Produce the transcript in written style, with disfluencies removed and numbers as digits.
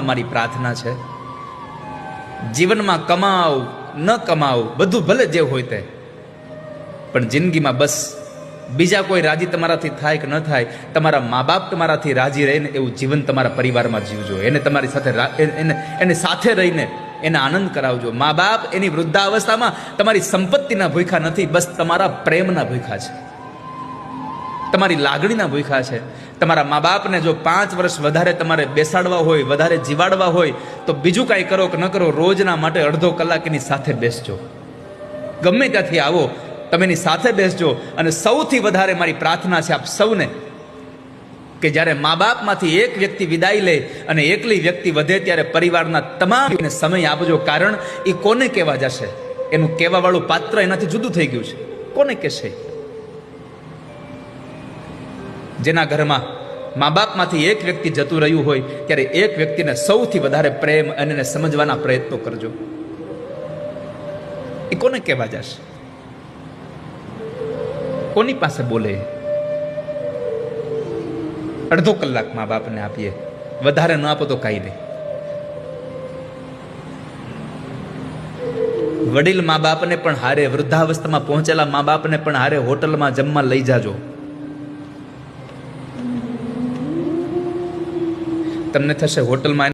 અમારી પ્રાર્થના છે, જીવનમાં કમાવ ન કમાવ બધું ભલે જે હોય તે, પણ જિંદગીમાં બસ બીજા કોઈ રાજી તમારાથી થાય કે ન થાય, તમારા મા બાપ તમારાથી રાજી રહીને એવું જીવન તમારા પરિવારમાં જીવજો. એને તમારી સાથે એને સાથે રહીને એને આનંદ કરાવજો. મા બાપ એની વૃદ્ધાવસ્થામાં તમારી સંપત્તિના ભૂખ્યા નથી, બસ તમારા પ્રેમના ભૂખ્યા છે, તમારી લાગણીના ભૂખ્યા છે. તમારા મા બાપને જો 5 વર્ષ વધારે તમારે બેસાડવા હોય, વધારે જીવાડવા હોય, તો બીજું કાંઈ કરો કે ન કરો, રોજના માટે અડધો કલાક એની સાથે બેસજો. ગમે ત્યાંથી આવો તમે એની સાથે બેસજો. અને સૌથી વધારે મારી પ્રાર્થના છે આપ સૌને કે જ્યારે મા બાપમાંથી એક વ્યક્તિ વિદાય લે અને એકલી વ્યક્તિ વધે ત્યારે પરિવારના તમામને સમય આપજો. કારણ એ કોને કહેવા જશે, એનું કહેવાવાળું પાત્ર એનાથી જુદું થઈ ગયું છે. કોને કહેશે? જેના ઘરમાં મા બાપમાંથી એક વ્યક્તિ જતું રહ્યું હોય ત્યારે એક વ્યક્તિને સૌથી વધારે પ્રેમ અને એને સમજવાના પ્રયત્નો કરજો. એ કોને કહેવા જશે, કોની પાસે બોલે? અડધો કલાક મા બાપને આપીએ, વધારે ન આપો તો કાંઈ નહીં. વડીલ મા બાપને પણ હારે, વૃદ્ધાવસ્થામાં પહોંચેલા મા બાપને પણ હારે હોટલમાં જમવા લઈ જાજો. તમને થશે હોટલમાં